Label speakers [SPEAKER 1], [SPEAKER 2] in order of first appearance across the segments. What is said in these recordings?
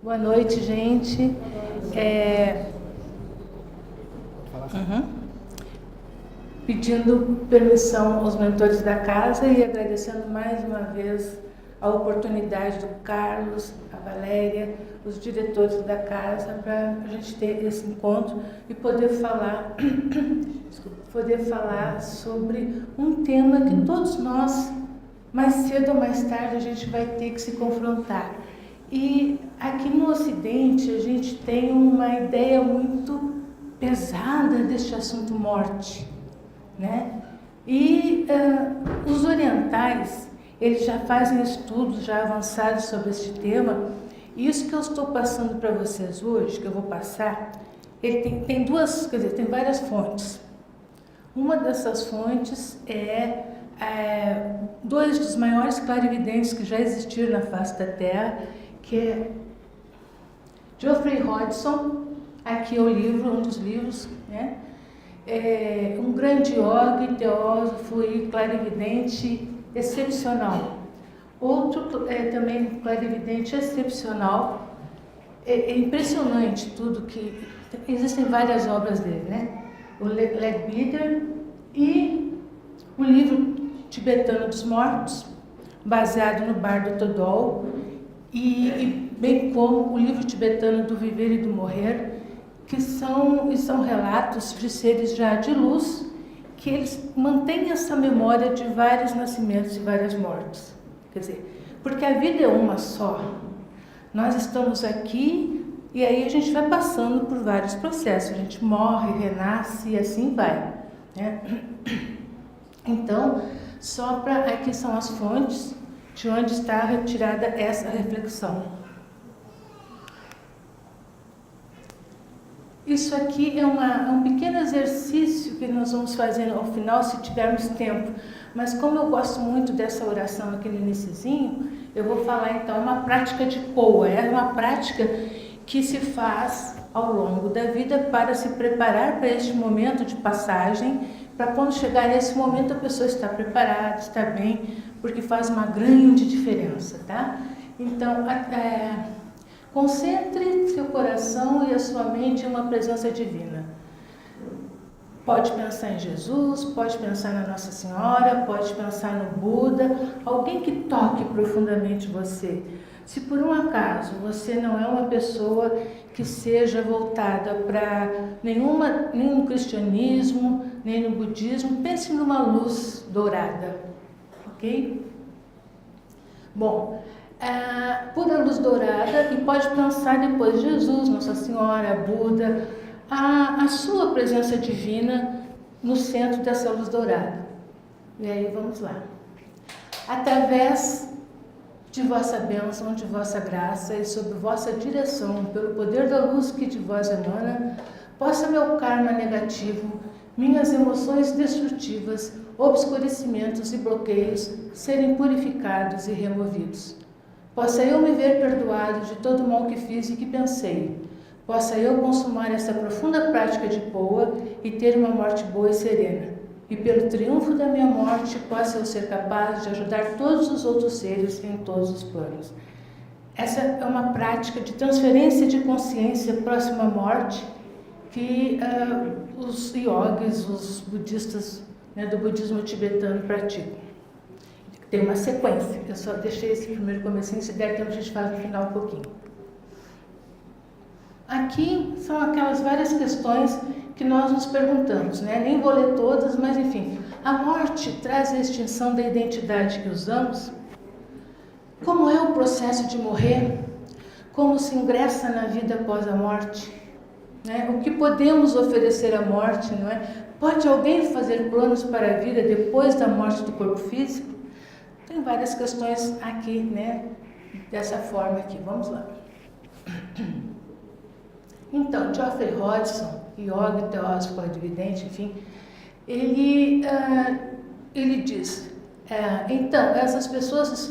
[SPEAKER 1] Boa noite, gente. Pedindo permissão aos mentores da casa e agradecendo mais uma vez a oportunidade do Carlos, a Valéria, os diretores da casa, para a gente ter esse encontro e poder falar, sobre um tema que todos nós, mais cedo ou mais tarde, a gente vai ter que se confrontar. E aqui no Ocidente a gente tem uma ideia muito pesada deste assunto morte, né? E os orientais, eles já fazem estudos já avançados sobre este tema. E isso que eu estou passando para vocês hoje, que eu vou passar, ele tem duas, quer dizer, tem várias fontes. Uma dessas fontes é dois dos maiores clarividentes que já existiram na face da Terra, que é Geoffrey Hodgson. Aqui é o livro, um dos livros, né? Um grande yogi, teósofo e clarividente excepcional. Outro também clarividente excepcional. É impressionante tudo que... Existem várias obras dele, né? O Leadbeater e o livro tibetano dos mortos, baseado no Bardo Thodol, e bem como o livro tibetano do Viver e do Morrer, que são relatos de seres já de luz, que eles mantêm essa memória de vários nascimentos e várias mortes. Quer dizer, porque a vida é uma só. Nós estamos aqui e aí a gente vai passando por vários processos. A gente morre, renasce e assim vai, né? Então, aqui são as fontes de onde está retirada essa reflexão. Isso aqui é um pequeno exercício que nós vamos fazer ao final, se tivermos tempo. Mas como eu gosto muito dessa oração aqui no iniciozinho, eu vou falar então uma prática de POA. É uma prática que se faz ao longo da vida para se preparar para este momento de passagem, para quando chegar nesse momento a pessoa estar preparada, estar bem, porque faz uma grande diferença, tá? Então, concentre seu coração e a sua mente em uma presença divina. Pode pensar em Jesus, pode pensar na Nossa Senhora, pode pensar no Buda, alguém que toque profundamente você. Se por um acaso você não é uma pessoa que seja voltada para nenhum cristianismo, nem no budismo, pense numa luz dourada, ok? Bom, pura luz dourada, e pode pensar depois Jesus, Nossa Senhora, Buda, a sua presença divina no centro dessa luz dourada. E aí vamos lá. Através de vossa bênção, de vossa graça e sob vossa direção, pelo poder da luz que de vós emana, possa meu karma negativo, minhas emoções destrutivas, obscurecimentos e bloqueios serem purificados e removidos. Possa eu me ver perdoado de todo o mal que fiz e que pensei. Possa eu consumar essa profunda prática de POA e ter uma morte boa e serena. E pelo triunfo da minha morte, possa eu ser capaz de ajudar todos os outros seres em todos os planos. Essa é uma prática de transferência de consciência próxima à morte que os yogis, os budistas, né, do budismo tibetano praticam. Tem uma sequência, eu só deixei esse primeiro comecinho, se der tempo a gente faz no final um pouquinho. Aqui são aquelas várias questões que nós nos perguntamos, né? Nem vou ler todas, mas enfim. A morte traz a extinção da identidade que usamos? Como é o processo de morrer? Como se ingressa na vida após a morte? Né? O que podemos oferecer à morte, não é? Pode alguém fazer planos para a vida depois da morte do corpo físico? Tem várias questões aqui, né? Dessa forma aqui. Vamos lá. Então, Geoffrey Hodgson, yogi, teósofo, clarividente, enfim, ele diz, então, essas pessoas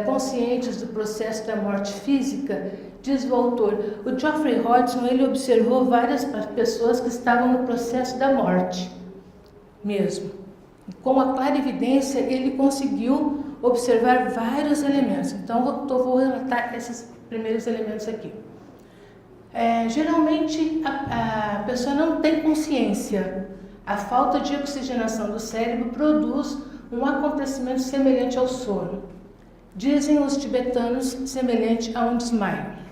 [SPEAKER 1] conscientes do processo da morte física, diz o autor. O Geoffrey Hodgson, ele observou várias pessoas que estavam no processo da morte mesmo. Com a clarividência, ele conseguiu observar vários elementos. Então, vou relatar esses primeiros elementos aqui. Geralmente, a pessoa não tem consciência. A falta de oxigenação do cérebro produz um acontecimento semelhante ao sono. Dizem os tibetanos, semelhante a um desmaio.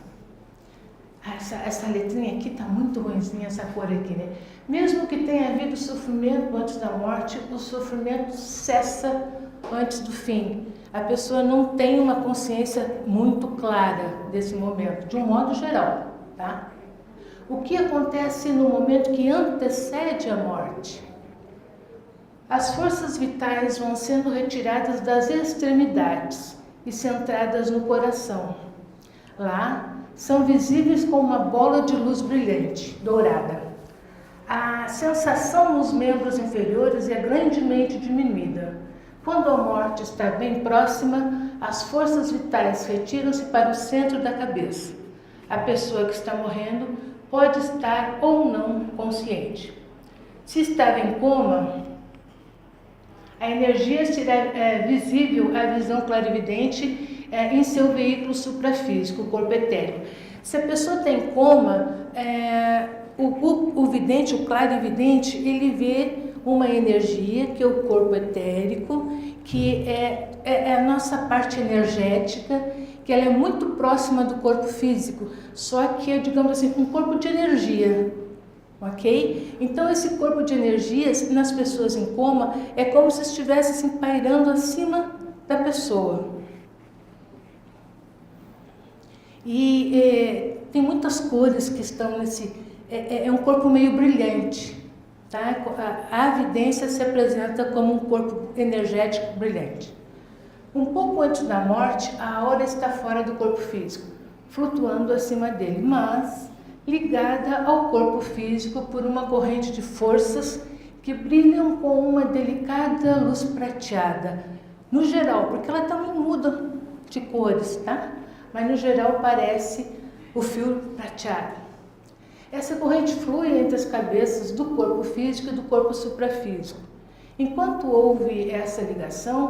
[SPEAKER 1] Essa letrinha aqui está muito ruimzinha, essa cor aqui, né? Mesmo que tenha havido sofrimento antes da morte, o sofrimento cessa antes do fim. A pessoa não tem uma consciência muito clara desse momento, de um modo geral, tá? O que acontece no momento que antecede a morte? As forças vitais vão sendo retiradas das extremidades e centradas no coração. Lá, são visíveis como uma bola de luz brilhante, dourada. A sensação nos membros inferiores é grandemente diminuída. Quando a morte está bem próxima, as forças vitais retiram-se para o centro da cabeça. A pessoa que está morrendo pode estar ou não consciente. Se estava em coma, a energia será visível à visão clarividente em seu veículo suprafísico, o corpo etérico. Se a pessoa tem coma, o vidente, o clarividente, ele vê uma energia que é o corpo etérico, que é a nossa parte energética, que ela é muito próxima do corpo físico, só que é, digamos assim, um corpo de energia, ok? Então esse corpo de energias nas pessoas em coma é como se estivesse assim, pairando acima da pessoa. E tem muitas cores que estão nesse... É um corpo meio brilhante, tá? A evidência se apresenta como um corpo energético brilhante. Um pouco antes da morte, a aura está fora do corpo físico, flutuando acima dele, mas ligada ao corpo físico por uma corrente de forças que brilham com uma delicada luz prateada. No geral, porque ela também muda de cores, tá? Mas no geral parece o fio prateado. Essa corrente flui entre as cabeças do corpo físico e do corpo suprafísico. Enquanto houver essa ligação,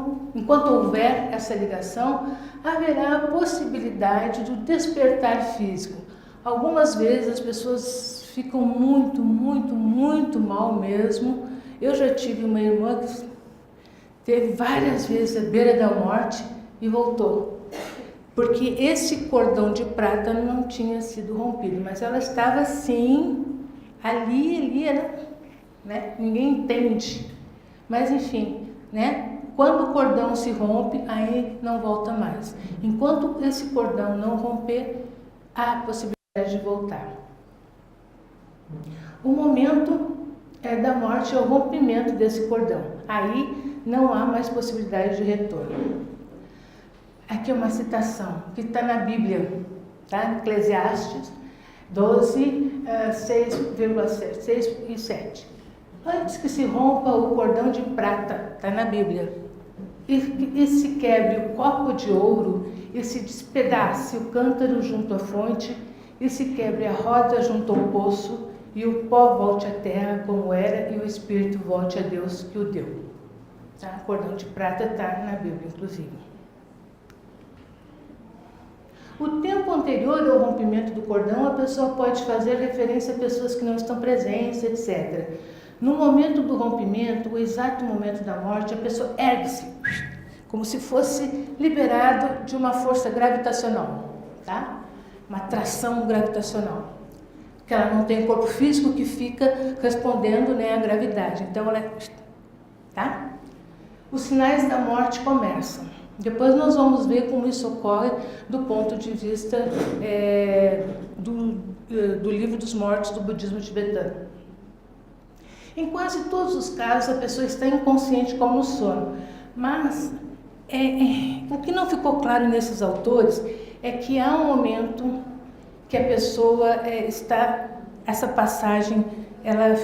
[SPEAKER 1] haverá a possibilidade do despertar físico. Algumas vezes as pessoas ficam muito, muito, muito mal mesmo. Eu já tive uma irmã que teve várias vezes à beira da morte e voltou. Porque esse cordão de prata não tinha sido rompido, mas ela estava assim, ali era, né? Ninguém entende. Mas enfim, né? Quando o cordão se rompe, aí não volta mais. Enquanto esse cordão não romper, há possibilidade de voltar. O momento da morte é o rompimento desse cordão. Aí não há mais possibilidade de retorno. Aqui é uma citação que está na Bíblia, tá? Eclesiastes 12, 6 e 7. Antes que se rompa o cordão de prata, está na Bíblia, e se quebre o copo de ouro, e se despedace o cântaro junto à fonte, e se quebre a roda junto ao poço, e o pó volte à terra como era, e o espírito volte a Deus que o deu. Tá? O cordão de prata está na Bíblia, inclusive. O tempo anterior ao rompimento do cordão, a pessoa pode fazer referência a pessoas que não estão presentes, etc. No momento do rompimento, o exato momento da morte, a pessoa ergue-se, como se fosse liberado de uma força gravitacional, tá? Uma atração gravitacional. Porque ela não tem corpo físico que fica respondendo, né, à gravidade. Então, tá? Os sinais da morte começam. Depois nós vamos ver como isso ocorre do ponto de vista do livro dos mortos do budismo tibetano. Em quase todos os casos, a pessoa está inconsciente como no sono, mas o que não ficou claro nesses autores é que há um momento que a pessoa essa passagem, ela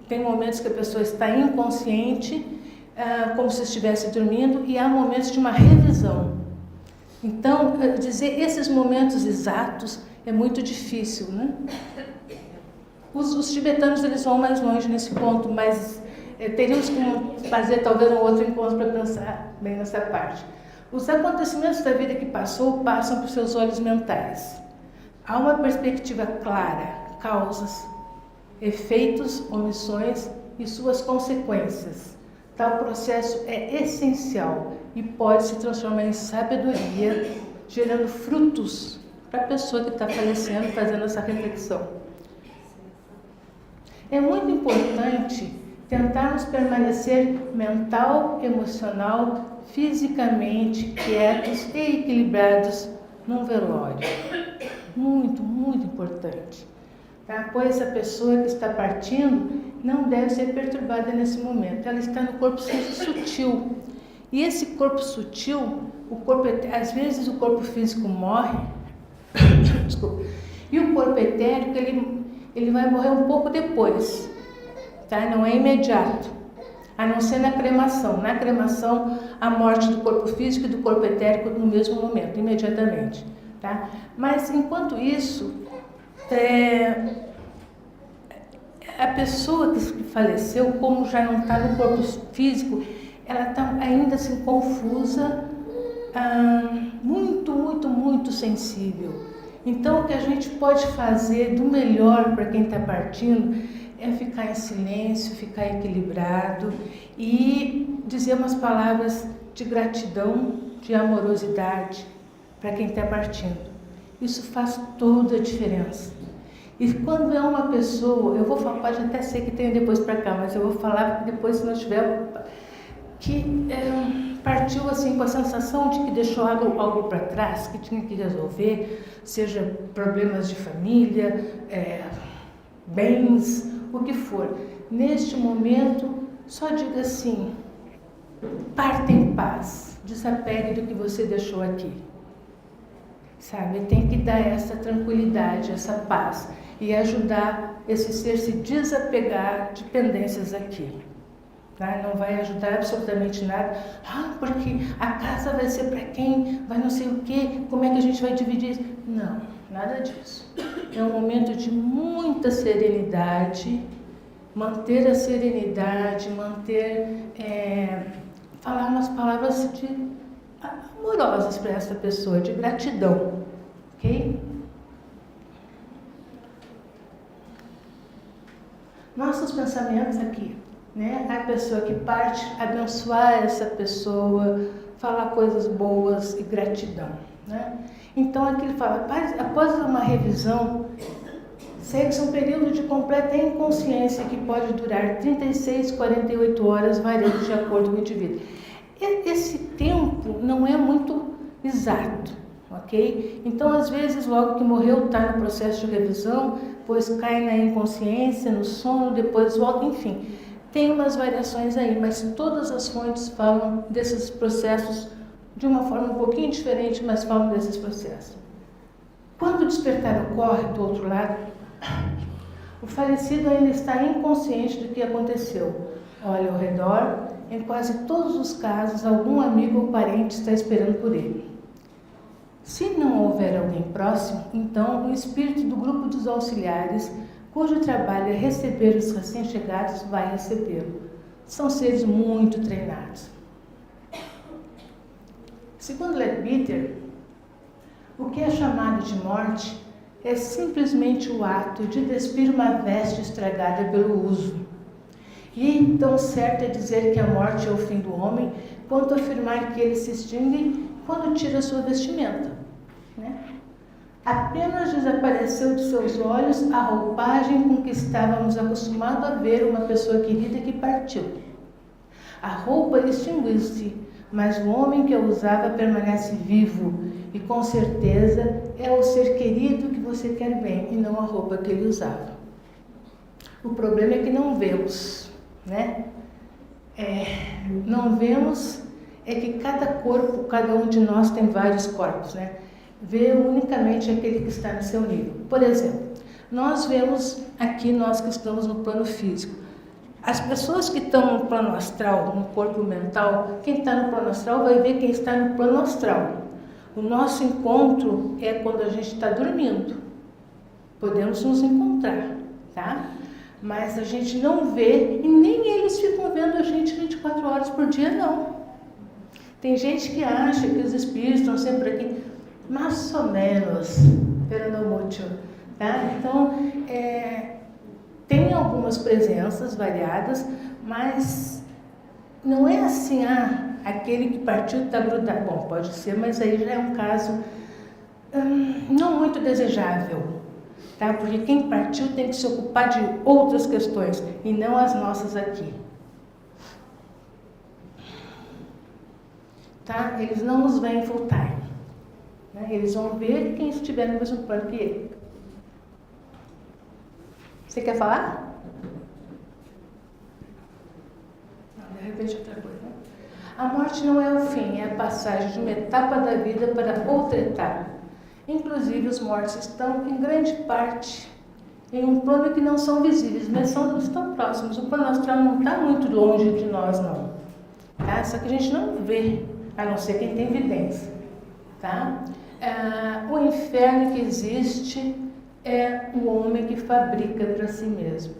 [SPEAKER 1] tem momentos que a pessoa está inconsciente, como se estivesse dormindo, e há momentos de uma revisão. Então, dizer esses momentos exatos é muito difícil, né? Os tibetanos, eles vão mais longe nesse ponto, mas teríamos que fazer talvez um outro encontro para pensar bem nessa parte. Os acontecimentos da vida que passou passam por seus olhos mentais. Há uma perspectiva clara, causas, efeitos, omissões e suas consequências. Tal processo é essencial e pode se transformar em sabedoria, gerando frutos para a pessoa que está falecendo, fazendo essa reflexão. É muito importante tentarmos permanecer mental, emocional, fisicamente quietos e equilibrados num velório. Muito, muito importante. Tá? Pois a pessoa que está partindo não deve ser perturbada nesse momento. Ela está no corpo sutil. E esse corpo sutil, às vezes o corpo físico morre, desculpa, e o corpo etérico ele vai morrer um pouco depois, tá? Não é imediato, a não ser na cremação. Na cremação, a morte do corpo físico e do corpo etérico no mesmo momento, imediatamente. Tá? Mas, enquanto isso, a pessoa que faleceu, como já não está no corpo físico, ela está ainda assim confusa, muito, muito, muito sensível. Então, o que a gente pode fazer do melhor para quem está partindo é ficar em silêncio, ficar equilibrado e dizer umas palavras de gratidão, de amorosidade para quem está partindo. Isso faz toda a diferença. E quando é uma pessoa, eu vou falar, pode até ser que tenha depois para cá, mas eu vou falar depois, se não tiver, que partiu assim com a sensação de que deixou algo para trás, que tinha que resolver, seja problemas de família, bens, o que for. Neste momento, só diga assim: parta em paz, desapegue do que você deixou aqui. Sabe, tem que dar essa tranquilidade, essa paz e ajudar esse ser a se desapegar de pendências aqui. Tá? Não vai ajudar absolutamente nada. Porque a casa vai ser para quem? Vai não sei o quê? Como é que a gente vai dividir isso? Não, nada disso. É um momento de muita serenidade, manter a serenidade, falar umas palavras amorosas para essa pessoa, de gratidão, ok? Nossos pensamentos aqui, né? A pessoa que parte, abençoar essa pessoa, falar coisas boas e gratidão, né? Então aqui ele fala, após uma revisão, segue-se um período de completa inconsciência que pode durar 36, 48 horas, variando de acordo com o indivíduo. Esse tempo não é muito exato, ok? Então, às vezes, logo que morreu, está no processo de revisão, depois cai na inconsciência, no sono, depois volta, enfim. Tem umas variações aí, mas todas as fontes falam desses processos de uma forma um pouquinho diferente, mas falam desses processos. Quando o despertar ocorre, do outro lado, o falecido ainda está inconsciente do que aconteceu. Olha ao redor, em quase todos os casos, algum amigo ou parente está esperando por ele. Se não houver alguém próximo, então o espírito do grupo dos auxiliares, cujo trabalho é receber os recém-chegados, vai recebê-lo. São seres muito treinados. Segundo Leadbeater, o que é chamado de morte é simplesmente o ato de despir uma veste estragada pelo uso. E tão certo é dizer que a morte é o fim do homem, quanto afirmar que ele se extingue quando tira sua vestimenta, né? Apenas desapareceu de seus olhos a roupagem com que estávamos acostumados a ver uma pessoa querida que partiu. A roupa extinguiu-se, mas o homem que a usava permanece vivo e com certeza é o ser querido que você quer bem e não a roupa que ele usava. O problema é que não vemos, né? Não vemos, é que cada corpo, cada um de nós tem vários corpos, né? Vê unicamente aquele que está no seu nível. Por exemplo, nós vemos aqui, nós que estamos no plano físico. As pessoas que estão no plano astral, no corpo mental, quem está no plano astral vai ver quem está no plano astral. O nosso encontro é quando a gente está dormindo. Podemos nos encontrar, tá? Mas a gente não vê e nem eles ficam vendo a gente 24 horas por dia, não. Tem gente que acha que os espíritos estão sempre aqui, mais ou menos, pero no mucho, tá? Então, tem algumas presenças variadas, mas não é assim, aquele que partiu está grudado. Bom, pode ser, mas aí já é um caso não muito desejável, tá? Porque quem partiu tem que se ocupar de outras questões e não as nossas aqui. Tá? Eles não nos veem full time, né? Eles vão ver quem estiver no mesmo plano que ele. Você quer falar? Não, de repente outra coisa. Né? A morte não é o fim, é a passagem de uma etapa da vida para outra etapa. Inclusive, os mortos estão, em grande parte, em um plano que não são visíveis, mas estão próximos. O plano astral não está muito longe de nós, não. Tá? Só que a gente não vê, a não ser quem tem evidência. Tá? O inferno que existe é o homem que fabrica para si mesmo.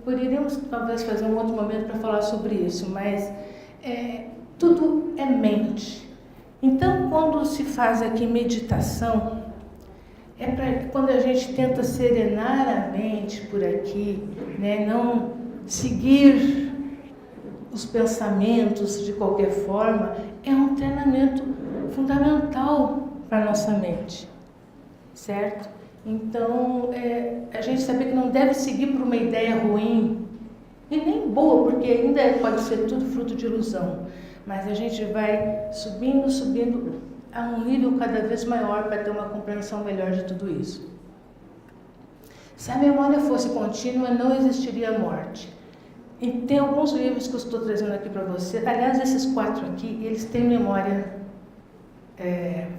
[SPEAKER 1] Poderíamos talvez fazer um outro momento para falar sobre isso, mas tudo é mente. Então, quando se faz aqui meditação, quando a gente tenta serenar a mente por aqui, né, não seguir os pensamentos de qualquer forma, é um treinamento fundamental para a nossa mente, certo? Então, a gente saber que não deve seguir por uma ideia ruim, e nem boa, porque ainda pode ser tudo fruto de ilusão, mas a gente vai subindo a um nível cada vez maior para ter uma compreensão melhor de tudo isso. Se a memória fosse contínua, não existiria morte. E tem alguns livros que eu estou trazendo aqui para você, aliás, esses 4 aqui, eles têm memória,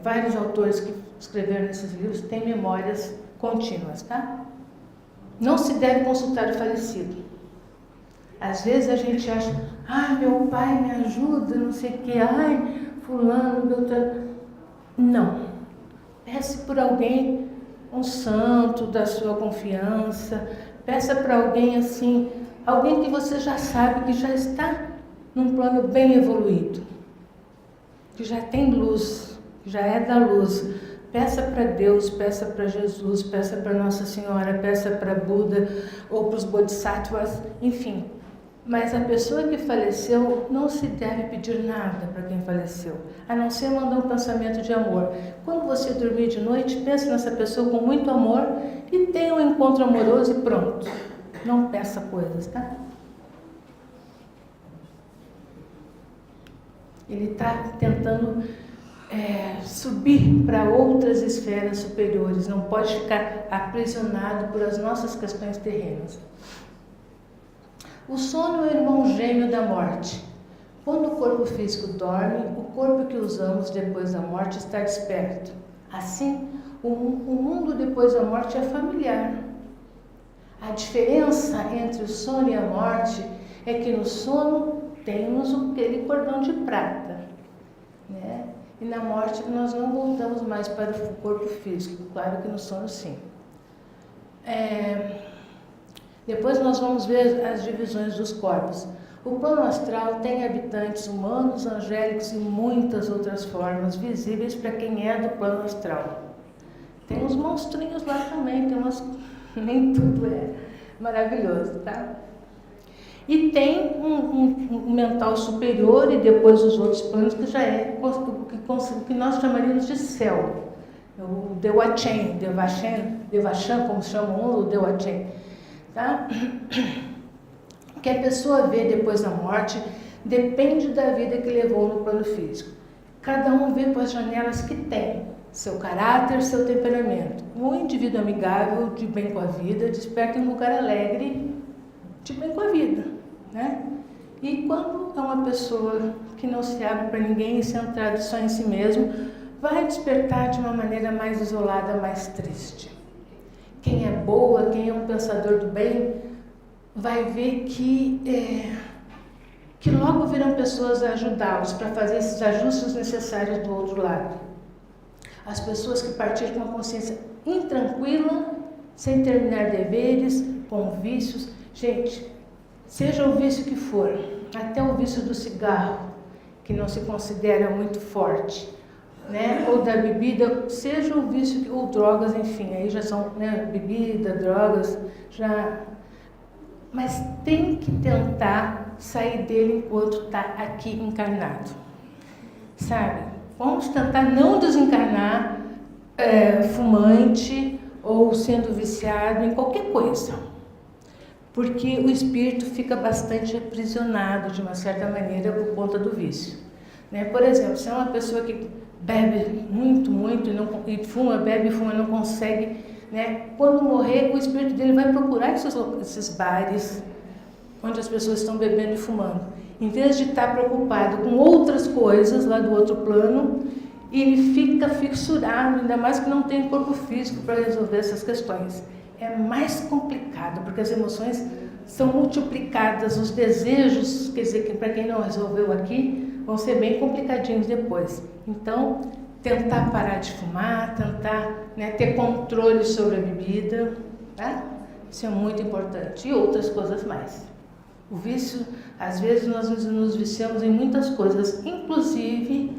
[SPEAKER 1] vários autores que escreveram nesses livros têm memórias contínuas, tá? Não se deve consultar o falecido. Às vezes a gente acha, meu pai me ajuda, não sei o que, fulano, doutor. Não. Peça por alguém, um santo da sua confiança, peça para alguém assim, alguém que você já sabe que já está num plano bem evoluído, que já tem luz, que já é da luz. Peça para Deus, peça para Jesus, peça para Nossa Senhora, peça para Buda ou para os Bodhisattvas, enfim. Mas a pessoa que faleceu não se deve pedir nada para quem faleceu, a não ser mandar um pensamento de amor. Quando você dormir de noite, pense nessa pessoa com muito amor e tenha um encontro amoroso e pronto. Não peça coisas, tá? Ele está tentando subir para outras esferas superiores, não pode ficar aprisionado por as nossas questões terrenas. O sono é o irmão gêmeo da morte. Quando o corpo físico dorme, o corpo que usamos depois da morte está desperto. Assim, o mundo depois da morte é familiar. A diferença entre o sono e a morte é que no sono temos aquele cordão de prata, né? E na morte nós não voltamos mais para o corpo físico, claro que no sono sim. Depois nós vamos ver as divisões dos corpos. O plano astral tem habitantes humanos, angélicos e muitas outras formas visíveis para quem é do plano astral. Tem uns monstrinhos lá também, tem umas... nem tudo é maravilhoso, tá? E tem um mental superior e depois os outros planos que já é o que nós chamaríamos de céu. O Devachan, como chamam o Devachan. Tá? O que a pessoa vê depois da morte depende da vida que levou no plano físico. Cada um vê pelas janelas que tem, seu caráter, seu temperamento. Um indivíduo amigável, de bem com a vida, desperta em um lugar alegre, de bem com a vida, né? E quando é uma pessoa que não se abre para ninguém e centrada só em si mesmo, vai despertar de uma maneira mais isolada, mais triste. Quem é boa, quem é um pensador do bem, vai ver que logo virão pessoas a ajudá-los para fazer esses ajustes necessários do outro lado. As pessoas que partirem com uma consciência intranquila, sem terminar deveres, com vícios. Gente, seja o vício que for, até o vício do cigarro, que não se considera muito forte, né? Ou da bebida, seja o vício ou drogas, enfim, aí já são, né, bebida, drogas, já... Mas tem que tentar sair dele enquanto está aqui encarnado, sabe? Vamos tentar não desencarnar fumante ou sendo viciado em qualquer coisa, porque o espírito fica bastante aprisionado de uma certa maneira por conta do vício, né? Por exemplo, se é uma pessoa que bebe muito e fuma, bebe e fuma, não consegue, né? Quando morrer, o espírito dele vai procurar esses bares onde as pessoas estão bebendo e fumando. Em vez de estar preocupado com outras coisas lá do outro plano, ele fica fissurado, ainda mais que não tem corpo físico para resolver essas questões. É mais complicado, porque as emoções são multiplicadas, os desejos, quer dizer, que para quem não resolveu aqui, vão ser bem complicadinhos depois. Então, tentar parar de fumar, tentar, né, ter controle sobre a bebida, tá? Isso é muito importante. E outras coisas mais. O vício, às vezes nós nos viciamos em muitas coisas, inclusive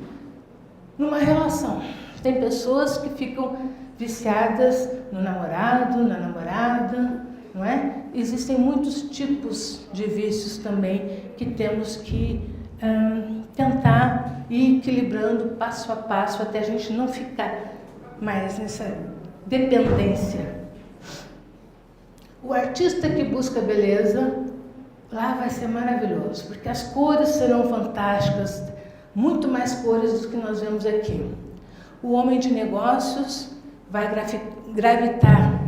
[SPEAKER 1] numa relação. Tem pessoas que ficam viciadas no namorado, na namorada, não é? Existem muitos tipos de vícios também que temos que tentar ir equilibrando passo a passo até a gente não ficar mais nessa dependência. O artista que busca beleza, lá vai ser maravilhoso, porque as cores serão fantásticas, muito mais cores do que nós vemos aqui. O homem de negócios vai gravitar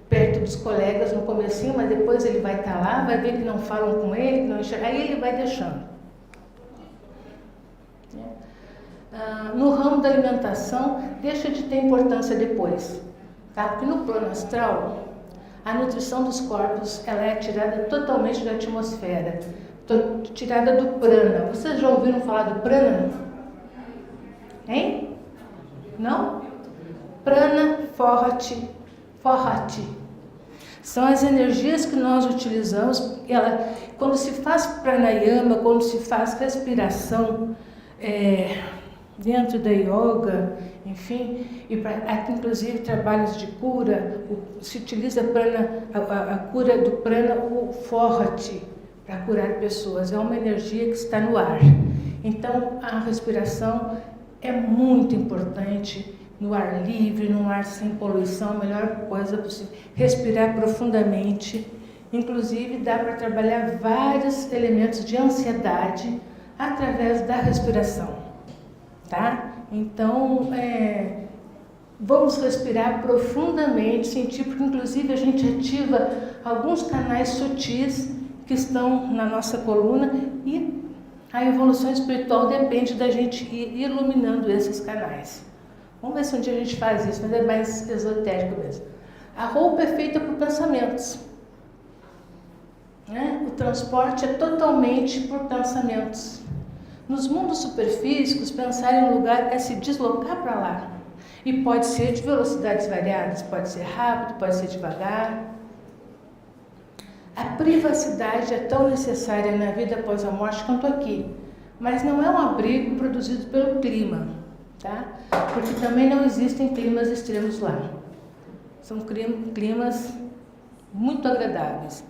[SPEAKER 1] perto dos colegas no comecinho, mas depois ele vai estar lá, vai ver que não falam com ele, que não enxergam, aí ele vai deixando. No ramo da alimentação, deixa de ter importância depois, tá? Porque no plano astral, a nutrição dos corpos, ela é tirada totalmente da atmosfera, tirada do prana. Vocês já ouviram falar do prana? Hein? Não? Prana, forte. São as energias que nós utilizamos. Quando se faz pranayama, quando se faz respiração dentro da yoga, enfim, e aqui inclusive trabalhos de cura, se utiliza a cura do prana, o forte, para curar pessoas. É uma energia que está no ar. Então, a respiração é muito importante. No ar livre, num ar sem poluição, a melhor coisa possível. Respirar profundamente. Inclusive, dá para trabalhar vários elementos de ansiedade através da respiração, tá? Então, vamos respirar profundamente, sentir, porque inclusive a gente ativa alguns canais sutis que estão na nossa coluna e a evolução espiritual depende da gente ir iluminando esses canais. Vamos ver se um dia a gente faz isso, mas é mais esotérico mesmo. A roupa é feita por pensamentos, né? O transporte é totalmente por pensamentos. Nos mundos superfísicos, pensar em um lugar é se deslocar para lá. E pode ser de velocidades variadas, pode ser rápido, pode ser devagar. A privacidade é tão necessária na vida após a morte quanto aqui, mas não é um abrigo produzido pelo clima, tá? Porque também não existem climas extremos lá. São climas muito agradáveis.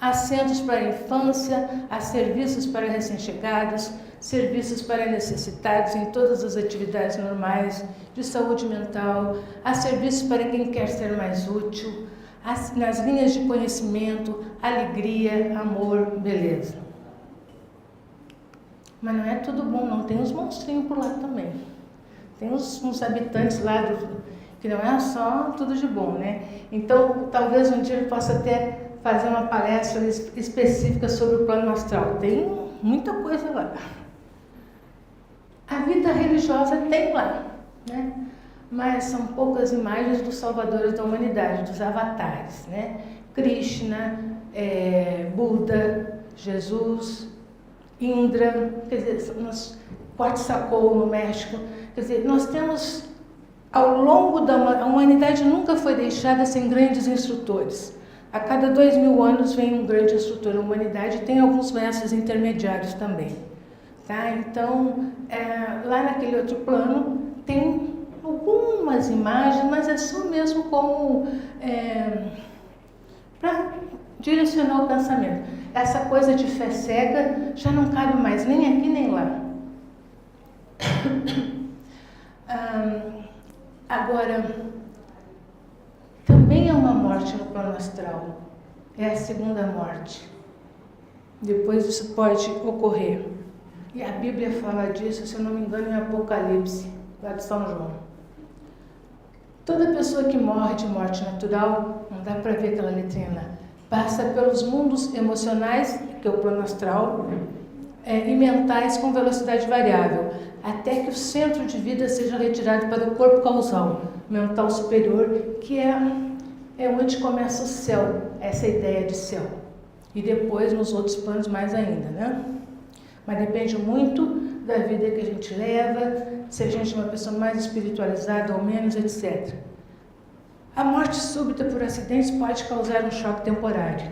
[SPEAKER 1] Há centros para a infância, há serviços para recém-chegados, serviços para necessitados em todas as atividades normais de saúde mental, há serviços para quem quer ser mais útil, nas linhas de conhecimento, alegria, amor, beleza. Mas não é tudo bom, não. Tem uns monstrinhos por lá também. Tem uns habitantes lá que não é só tudo de bom, né? Então, talvez um dia eu possa até fazer uma palestra específica sobre o plano astral. Tem muita coisa lá. A vida religiosa tem lá, né? Mas são poucas imagens dos salvadores da humanidade, dos avatares, né? Krishna, Buda, Jesus, Indra, quer dizer, Quetzalcóatl no México. Quer dizer, nós temos, ao longo a humanidade nunca foi deixada sem grandes instrutores. A cada 2000 anos vem um grande instrutor. A humanidade tem alguns mestres intermediários também. Tá? Então, lá naquele outro plano tem algumas imagens, mas é só mesmo como para direcionar o pensamento. Essa coisa de fé cega já não cabe mais nem aqui nem lá. Agora, também é uma morte no plano astral. É a segunda morte. Depois isso pode ocorrer. E a Bíblia fala disso, se eu não me engano, em Apocalipse, lá de São João. Toda pessoa que morre de morte natural, não dá para ver aquela letrinha lá, passa pelos mundos emocionais, que é o plano astral, e mentais com velocidade variável, até que o centro de vida seja retirado para o corpo causal, mental superior, que é onde começa o céu, essa ideia de céu. E depois nos outros planos mais ainda, né? Mas depende muito da vida que a gente leva, se a gente é uma pessoa mais espiritualizada ou menos, etc. A morte súbita por acidentes pode causar um choque temporário,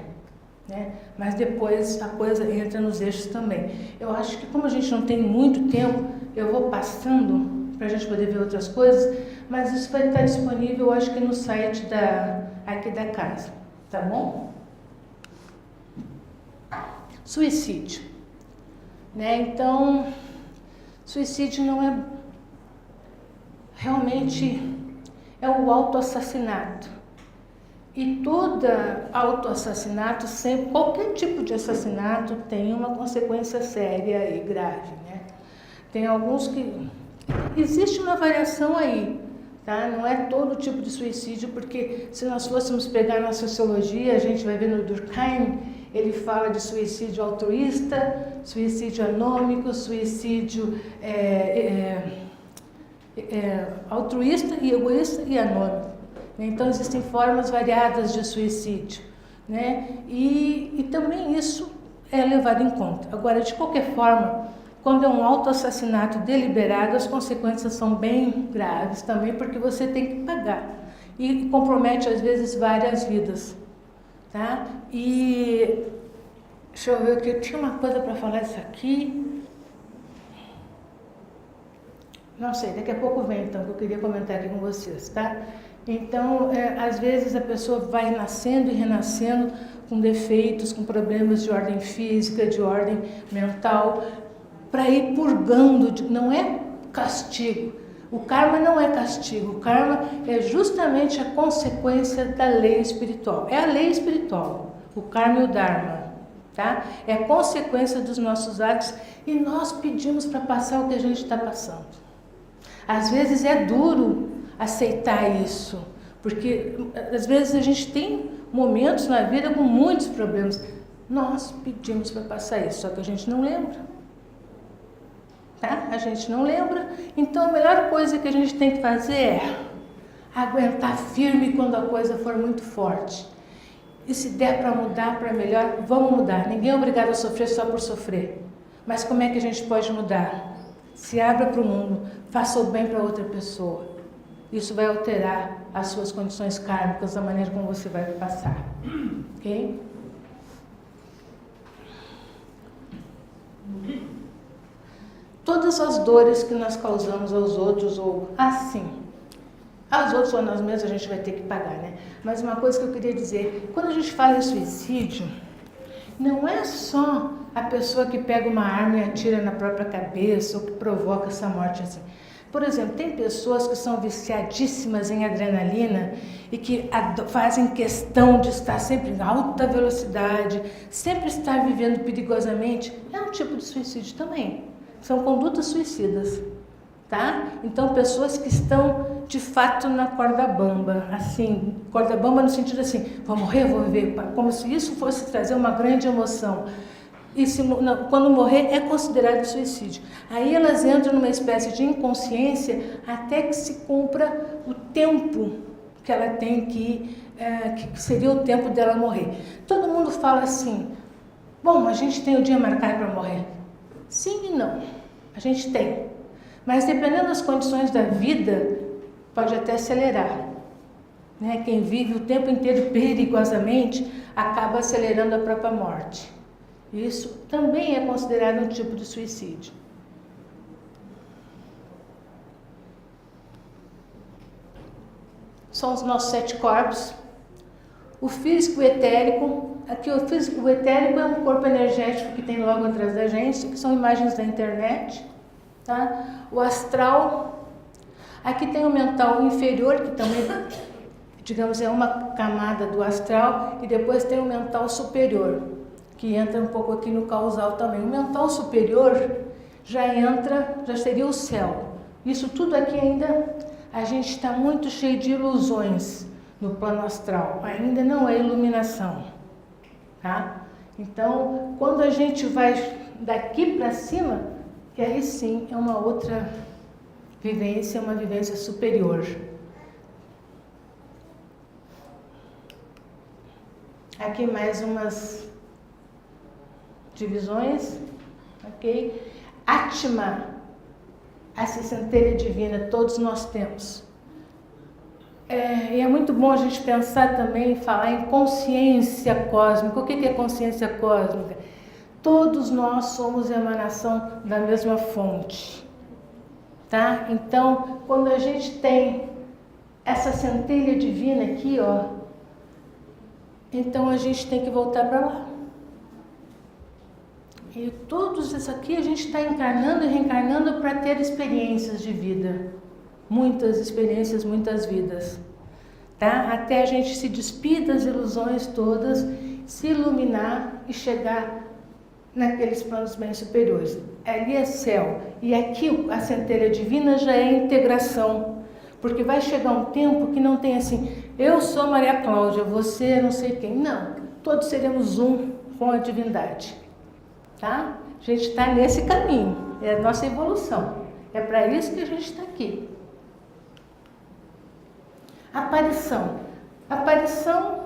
[SPEAKER 1] né? Mas depois a coisa entra nos eixos também. Eu acho que como a gente não tem muito tempo, eu vou passando para a gente poder ver outras coisas, mas isso vai estar disponível, eu acho que no site aqui da casa, tá bom? Suicídio, né? Então, suicídio não é realmente o autoassassinato. E todo autoassassinato, sempre, qualquer tipo de assassinato tem uma consequência séria e grave, né? Tem alguns que existe uma variação aí, tá? Não é todo tipo de suicídio, porque se nós fôssemos pegar na sociologia, a gente vai ver no Durkheim, ele fala de suicídio altruísta, suicídio anômico, suicídio altruísta e egoísta e anômico. Então existem formas variadas de suicídio, né? E também isso é levado em conta. Agora, de qualquer forma, quando é um autoassassinato deliberado, as consequências são bem graves também, porque você tem que pagar. E compromete, às vezes, várias vidas. Tá? E deixa eu ver aqui, eu tinha uma coisa para falar isso aqui. Não sei, daqui a pouco vem então, que eu queria comentar aqui com vocês, tá? Então, às vezes a pessoa vai nascendo e renascendo com defeitos, com problemas de ordem física, de ordem mental, para ir purgando, não é castigo. O karma não é castigo, o karma é justamente a consequência da lei espiritual. É a lei espiritual, o karma e o dharma, tá? É a consequência dos nossos atos e nós pedimos para passar o que a gente está passando. Às vezes é duro aceitar isso, porque às vezes a gente tem momentos na vida com muitos problemas. Nós pedimos para passar isso, só que a gente não lembra. Tá? A gente não lembra, então a melhor coisa que a gente tem que fazer é aguentar firme quando a coisa for muito forte. E se der para mudar para melhor, vamos mudar. Ninguém é obrigado a sofrer só por sofrer. Mas como é que a gente pode mudar? Se abra para o mundo, faça o bem para outra pessoa. Isso vai alterar as suas condições kármicas, a maneira como você vai passar. Ok? Todas as dores que nós causamos aos outros, ou assim, aos outros ou a nós mesmos, a gente vai ter que pagar, né? Mas uma coisa que eu queria dizer, quando a gente fala em suicídio, não é só a pessoa que pega uma arma e atira na própria cabeça ou que provoca essa morte assim. Por exemplo, tem pessoas que são viciadíssimas em adrenalina e que fazem questão de estar sempre em alta velocidade, sempre estar vivendo perigosamente, é um tipo de suicídio também. São condutas suicidas, tá? Então, pessoas que estão, de fato, na corda bamba, assim, corda bamba no sentido assim, vou morrer, vou viver, como se isso fosse trazer uma grande emoção. E quando morrer, é considerado suicídio. Aí elas entram numa espécie de inconsciência até que se cumpra o tempo que ela tem que seria o tempo dela morrer. Todo mundo fala assim, bom, a gente tem o dia marcado para morrer. Sim e não, a gente tem, mas dependendo das condições da vida, pode até acelerar, né? Quem vive o tempo inteiro perigosamente acaba acelerando a própria morte. Isso também é considerado um tipo de suicídio, são os nossos 7 corpos. O físico e o etérico. Aqui o etérico é um corpo energético que tem logo atrás da gente, que são imagens da internet. Tá? O astral. Aqui tem o mental inferior, que também, digamos, é uma camada do astral. E depois tem o mental superior, que entra um pouco aqui no causal também. O mental superior já seria o céu. Isso tudo aqui ainda, a gente está muito cheio de ilusões no plano astral. Ainda não é iluminação, tá? Então, quando a gente vai daqui para cima, que aí sim é uma outra vivência, uma vivência superior. Aqui mais umas divisões, ok? Atma, essa centelha divina, todos nós temos. E é muito bom a gente pensar também, falar em consciência cósmica. O que é consciência cósmica? Todos nós somos emanação da mesma fonte, tá? Então, quando a gente tem essa centelha divina aqui, ó, então a gente tem que voltar para lá. E todos isso aqui a gente está encarnando e reencarnando para ter experiências de vida. Muitas experiências, muitas vidas. Tá? Até a gente se despir das ilusões todas, se iluminar e chegar naqueles planos bem superiores. Ali é céu. E aqui a centelha divina já é integração. Porque vai chegar um tempo que não tem assim, eu sou Maria Cláudia, você não sei quem. Não, todos seremos um com a divindade. Tá? A gente está nesse caminho, é a nossa evolução. É para isso que a gente está aqui. Aparição. Aparição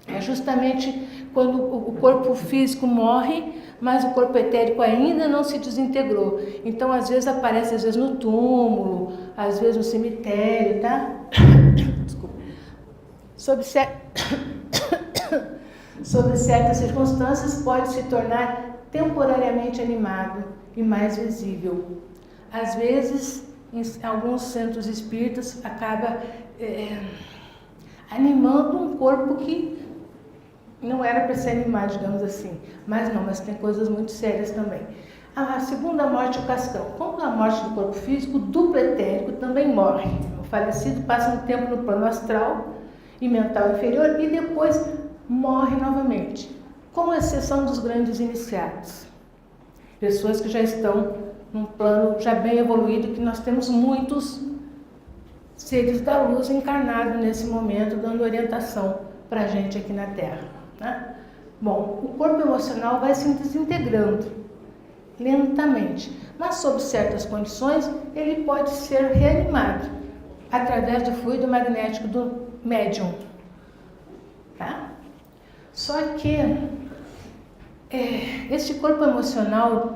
[SPEAKER 1] é justamente quando o corpo físico morre, mas o corpo etérico ainda não se desintegrou. Então, às vezes aparece, às vezes no túmulo, às vezes no cemitério, tá? Desculpa. Sob certas circunstâncias, pode se tornar temporariamente animado e mais visível. Às vezes, em alguns centros espíritas, acaba animando um corpo que não era para ser animado, digamos assim. Mas tem coisas muito sérias também. A segunda morte, o cascão. Como a morte do corpo físico, o duplo etérico também morre. O falecido passa um tempo no plano astral e mental inferior e depois morre novamente, com exceção dos grandes iniciados. Pessoas que já estão num plano já bem evoluído, que nós temos muitos seres da luz encarnados nesse momento, dando orientação para a gente aqui na Terra. Né? Bom, o corpo emocional vai se desintegrando lentamente, mas sob certas condições ele pode ser reanimado através do fluido magnético do médium. Tá? Só que este corpo emocional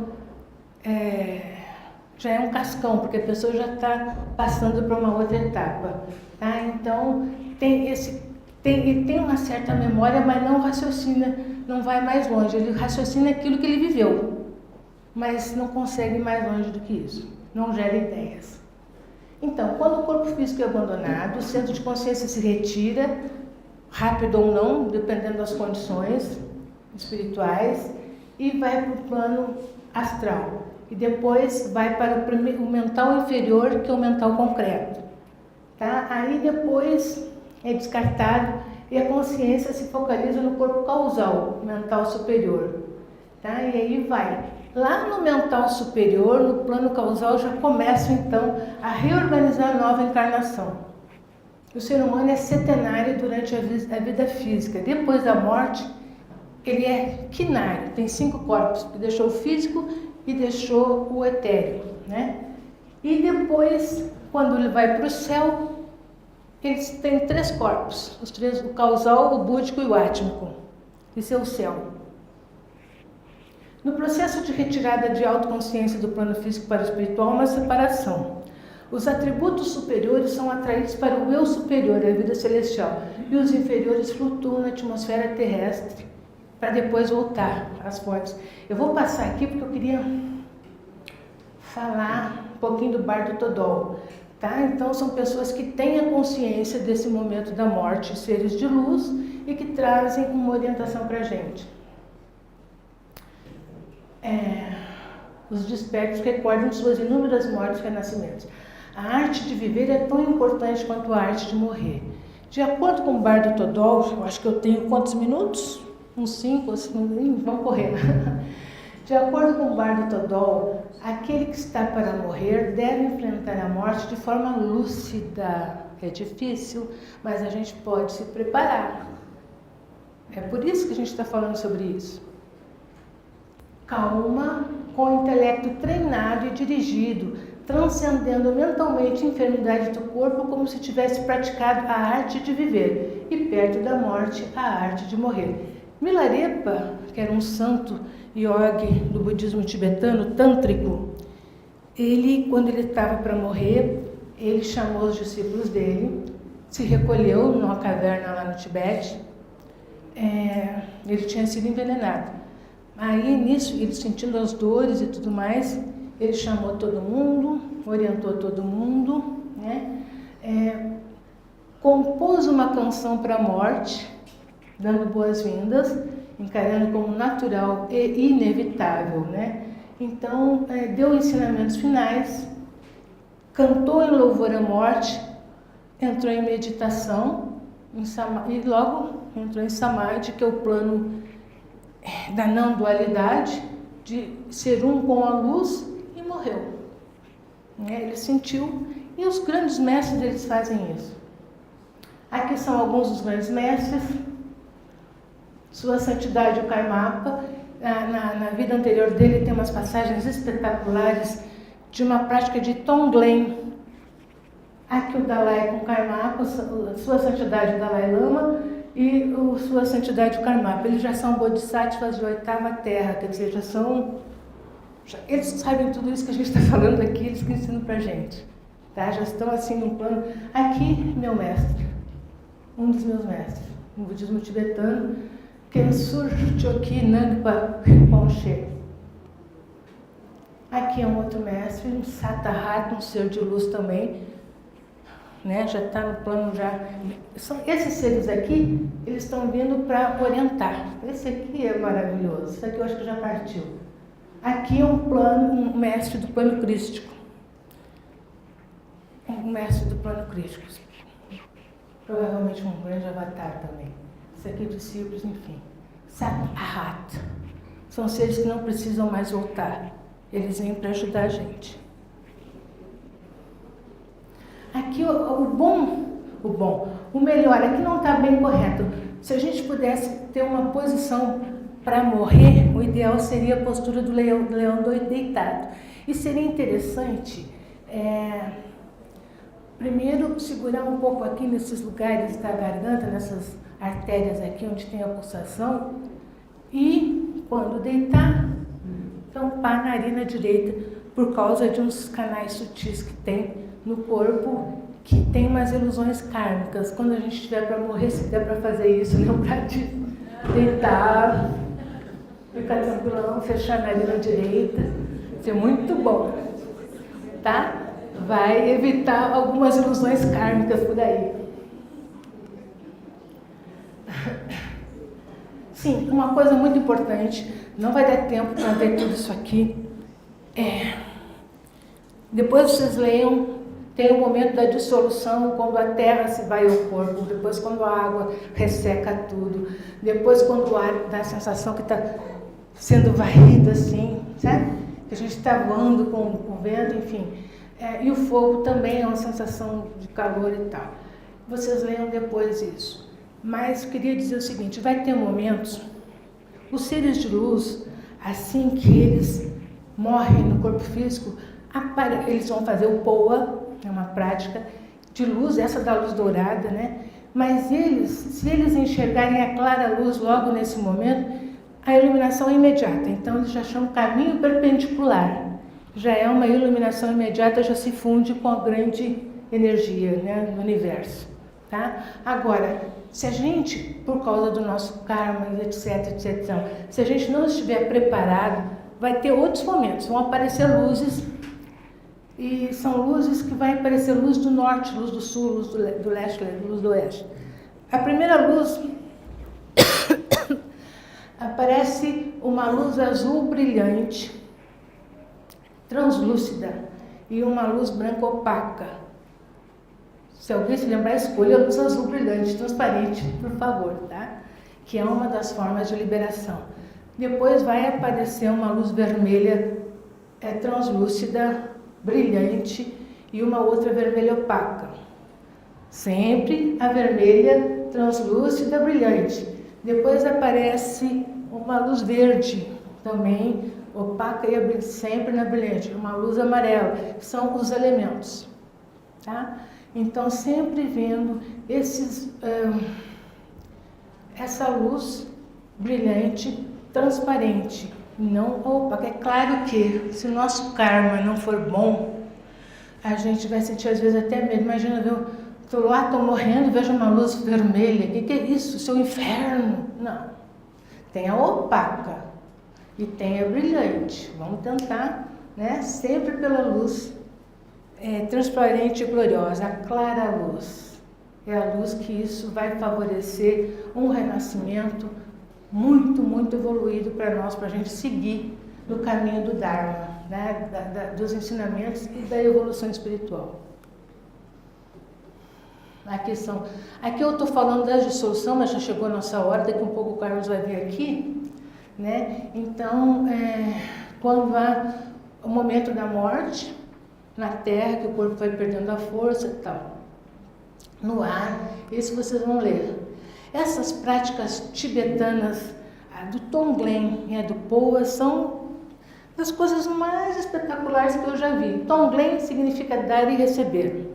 [SPEAKER 1] já é um cascão, porque a pessoa já está passando para uma outra etapa. Tá? Então, ele tem uma certa memória, mas não raciocina, não vai mais longe. Ele raciocina aquilo que ele viveu, mas não consegue ir mais longe do que isso. Não gera ideias. Então, quando o corpo físico é abandonado, o centro de consciência se retira, rápido ou não, dependendo das condições espirituais, e vai para o plano astral. E depois vai para o mental inferior, que é o mental concreto. Tá? Aí depois é descartado e a consciência se focaliza no corpo causal, mental superior. Tá? E aí vai. Lá no mental superior, no plano causal, já começa então a reorganizar a nova encarnação. O ser humano é setenário durante a vida física. Depois da morte, ele é quinário, tem 5 corpos, que deixou o físico e deixou o etérico, né? E depois, quando ele vai para o céu, eles têm 3 corpos, os 3, o causal, o búdico e o átmico. Isso é o céu. No processo de retirada de autoconsciência do plano físico para o espiritual, uma separação. Os atributos superiores são atraídos para o eu superior, a vida celestial, e os inferiores flutuam na atmosfera terrestre para depois voltar às fontes. Eu vou passar aqui porque eu queria falar um pouquinho do Bardo Todol. Tá? Então, são pessoas que têm a consciência desse momento da morte, seres de luz, e que trazem uma orientação para a gente. Os despertos recordam suas inúmeras mortes e renascimentos. A arte de viver é tão importante quanto a arte de morrer. De acordo com o Bardo Todol, eu acho que eu tenho quantos minutos? Uns 5, assim, vamos correr. De acordo com o Bardo Todol, aquele que está para morrer deve enfrentar a morte de forma lúcida. É difícil, mas a gente pode se preparar. É por isso que a gente está falando sobre isso. Calma, com o intelecto treinado e dirigido, transcendendo mentalmente a enfermidade do corpo como se tivesse praticado a arte de viver e, perto da morte, a arte de morrer. Milarepa, que era um santo yogi do budismo tibetano, tântrico, ele, quando ele estava para morrer, ele chamou os discípulos dele, se recolheu numa caverna lá no Tibete. Ele tinha sido envenenado. Aí, nisso, ele sentindo as dores e tudo mais, ele chamou todo mundo, orientou todo mundo, né? Compôs uma canção para a morte, dando boas-vindas, encarando como natural e inevitável, né? Então, deu ensinamentos finais, cantou em louvor à morte, entrou em meditação, e logo entrou em Samadhi, que é o plano da não dualidade, de ser um com a luz, e morreu. Ele sentiu, e os grandes mestres eles fazem isso. Aqui são alguns dos grandes mestres. Sua Santidade o Karmapa, na vida anterior dele tem umas passagens espetaculares de uma prática de Tonglen. Aqui o Dalai com Karmapa, Sua Santidade o Dalai Lama e Sua Santidade o Karmapa. Eles já são bodhisattvas de 8ª terra, quer dizer, eles sabem tudo isso que a gente está falando aqui, eles que ensinam pra gente. Tá? Já estão assim num plano. Aqui, meu mestre, um dos meus mestres, no budismo tibetano, Kensur Choki Nangpa Rinpoche. Aqui é um outro mestre, um Sattahata, um ser de luz também, né? Já está no plano já. Esses seres aqui, eles estão vindo para orientar. Esse aqui é maravilhoso. Esse aqui eu acho que já partiu. Aqui é um mestre do plano crístico. Um mestre do plano crístico. Provavelmente um grande avatar também. Esse aqui é discípulos, enfim. Sattahata. São seres que não precisam mais voltar. Eles vêm para ajudar a gente. Aqui o melhor, aqui não está bem correto. Se a gente pudesse ter uma posição para morrer, o ideal seria a postura do leão deitado. E seria interessante, primeiro, segurar um pouco aqui nesses lugares da garganta, nessas artérias aqui onde tem a pulsação, e quando deitar, tampar a narina direita, por causa de uns canais sutis que tem no corpo, que tem umas ilusões kármicas. Quando a gente estiver para morrer, se der para fazer isso, lembrar de deitar, ficar tranquilão, fechar a narina direita, isso é muito bom, tá? Vai evitar algumas ilusões kármicas por aí. Sim, uma coisa muito importante, não vai dar tempo para ver tudo isso aqui. Depois vocês leiam, tem o momento da dissolução, quando a terra se vai ao corpo, depois quando a água resseca tudo, depois quando o ar dá a sensação que está sendo varrido assim, sabe? Que a gente está voando com o vento, enfim. E o fogo também é uma sensação de calor e tal. Vocês leiam depois isso. Mas queria dizer o seguinte, vai ter momentos, os seres de luz, assim que eles morrem no corpo físico, eles vão fazer o POA, é uma prática de luz, essa da luz dourada, né? Mas se eles enxergarem a clara luz logo nesse momento, a iluminação é imediata. Então eles já chamam caminho perpendicular. Já é uma iluminação imediata, já se funde com a grande energia, né, do universo. Tá? Agora, se a gente, por causa do nosso karma, etc, se a gente não estiver preparado, vai ter outros momentos, vão aparecer luzes E são luzes que vai aparecer luz do norte, luz do sul, luz do leste, luz do oeste. A primeira luz aparece uma luz azul brilhante, translúcida, e uma luz branca opaca. Se alguém se lembrar, escolha a luz azul brilhante, transparente, por favor, tá? Que é uma das formas de liberação. Depois vai aparecer uma luz vermelha, translúcida, brilhante, e uma outra vermelha opaca. Sempre a vermelha, translúcida, brilhante. Depois aparece uma luz verde, também opaca e sempre na brilhante. Uma luz amarela, que são os elementos, tá? Então, sempre vendo essa luz brilhante, transparente, não opaca. É claro que, se o nosso karma não for bom, a gente vai sentir às vezes até medo. Imagina, estou lá, estou morrendo, vejo uma luz vermelha. O que é isso? Seu inferno? Não. Tem a opaca e tem a brilhante. Vamos tentar, né? Sempre pela luz transparente e gloriosa, a clara luz. É a luz que isso vai favorecer um renascimento muito, muito evoluído para nós, para a gente seguir no caminho do Dharma, né? Dos ensinamentos e da evolução espiritual. Aqui eu estou falando da dissolução, mas já chegou a nossa hora, daqui um pouco o Carlos vai vir aqui, né? Então, quando há o momento da morte, na terra, que o corpo vai perdendo a força e tal, no ar, isso vocês vão ler. Essas práticas tibetanas, do Tonglen e a do Poa, são das coisas mais espetaculares que eu já vi. Tonglen significa dar e receber.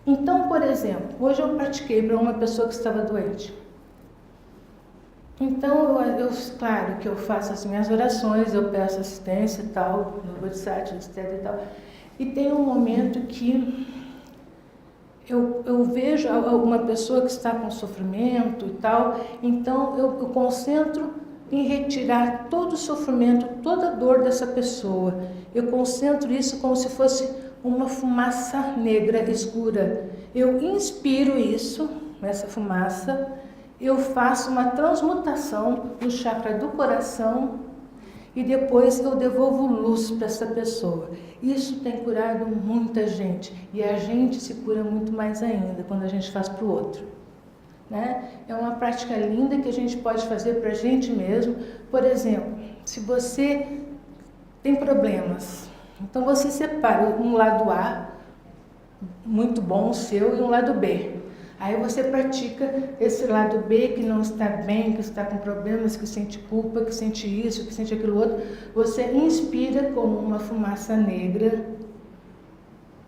[SPEAKER 1] Então, por exemplo, hoje eu pratiquei para uma pessoa que estava doente. Então, claro que eu faço as minhas orações, eu peço assistência e tal, no Bodhisattva, etc e tal. E tem um momento que eu vejo uma pessoa que está com sofrimento e tal, então eu concentro em retirar todo o sofrimento, toda a dor dessa pessoa. Eu concentro isso como se fosse uma fumaça negra escura. Eu inspiro isso, essa fumaça, eu faço uma transmutação no chakra do coração e depois eu devolvo luz para essa pessoa. Isso tem curado muita gente e a gente se cura muito mais ainda quando a gente faz para o outro, né? É uma prática linda que a gente pode fazer para a gente mesmo. Por exemplo, se você tem problemas, então você separa um lado A, muito bom o seu, e um lado B. Aí você pratica esse lado B que não está bem, que está com problemas, que sente culpa, que sente isso, que sente aquilo outro. Você inspira como uma fumaça negra,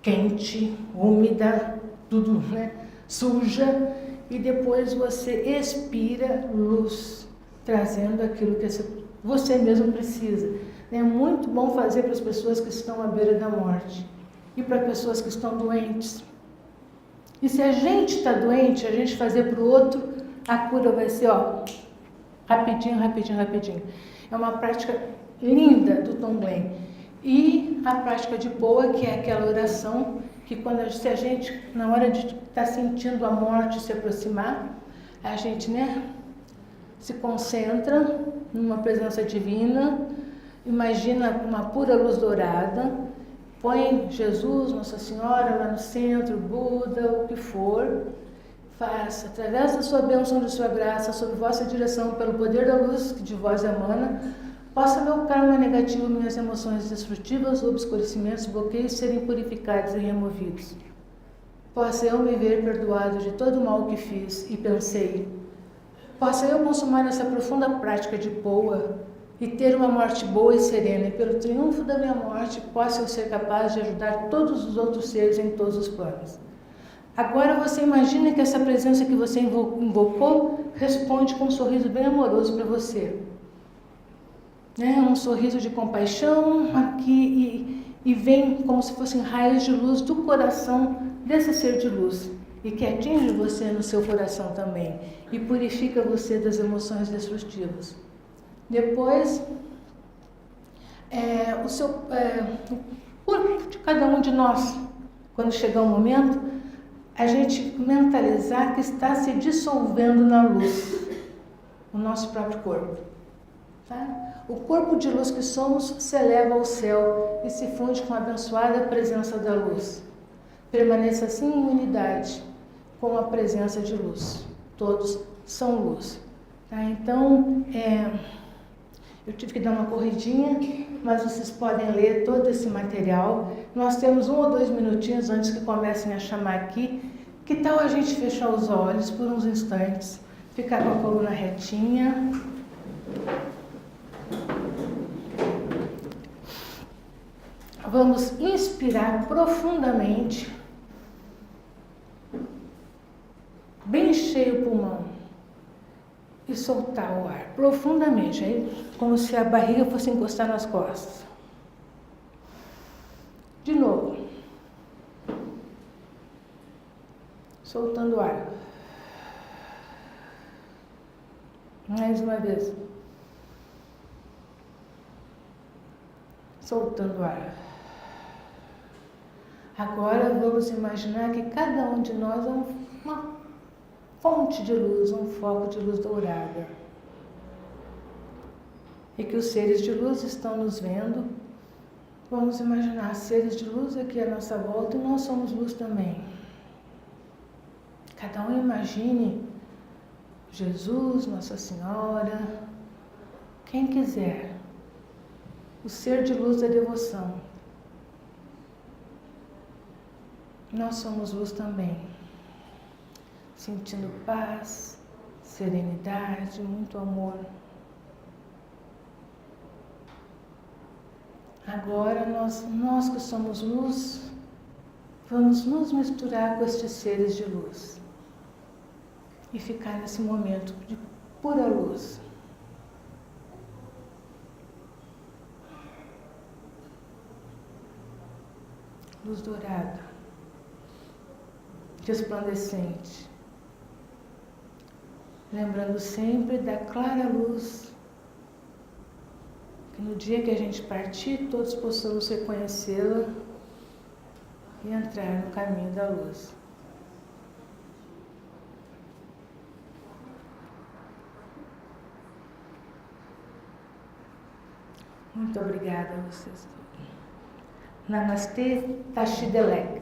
[SPEAKER 1] quente, úmida, tudo, né? Suja, e depois você expira luz, trazendo aquilo que você mesmo precisa. É muito bom fazer para as pessoas que estão à beira da morte e para pessoas que estão doentes. E se a gente está doente, a gente fazer para o outro, a cura vai ser, rapidinho, rapidinho, rapidinho. É uma prática linda do Tonglen. E a prática de Poa, que é aquela oração que se a gente, na hora de estar sentindo a morte se aproximar, a gente, se concentra numa presença divina, imagina uma pura luz dourada, põe Jesus, Nossa Senhora lá no centro, Buda, o que for, faça, através da sua bênção, de sua graça, sob vossa direção, pelo poder da luz que de vós emana, possa meu karma negativo, minhas emoções destrutivas, obscurecimentos, bloqueios serem purificados e removidos. Possa eu me ver perdoado de todo o mal que fiz e pensei. Possa eu consumar essa profunda prática de Poa e ter uma morte boa e serena, e pelo triunfo da minha morte possa eu ser capaz de ajudar todos os outros seres em todos os planos. Agora você imagina que essa presença que você invocou responde com um sorriso bem amoroso para você. Um sorriso de compaixão aqui e vem como se fossem raios de luz do coração desse ser de luz e que atinge você no seu coração também e purifica você das emoções destrutivas. de cada um de nós, quando chegar o momento, a gente mentalizar que está se dissolvendo na luz, o nosso próprio corpo. Tá? O corpo de luz que somos se eleva ao céu e se funde com a abençoada presença da luz. Permaneça assim em unidade com a presença de luz. Todos são luz. Tá? Então, eu tive que dar uma corridinha, mas vocês podem ler todo esse material. Nós temos 1 ou 2 minutinhos antes que comecem a chamar aqui. Que tal a gente fechar os olhos por uns instantes, ficar com a coluna retinha. Vamos inspirar profundamente, bem cheio o pulmão, e soltar o ar profundamente, aí, como se a barriga fosse encostar nas costas. De novo, soltando o ar. Mais uma vez, soltando o ar. Agora vamos imaginar que cada um de nós é uma fonte de luz, um foco de luz dourada. E que os seres de luz estão nos vendo. Vamos imaginar seres de luz aqui à nossa volta e nós somos luz também. Cada um imagine Jesus, Nossa Senhora, quem quiser. O ser de luz da devoção. Nós somos luz também. Sentindo paz, serenidade, muito amor. Agora nós que somos luz, vamos nos misturar com estes seres de luz e ficar nesse momento de pura luz. Luz dourada, resplandecente. Lembrando sempre da clara luz, que no dia que a gente partir, todos possamos reconhecê-la e entrar no caminho da luz. Muito obrigada a vocês. Namastê, Tashi Delek.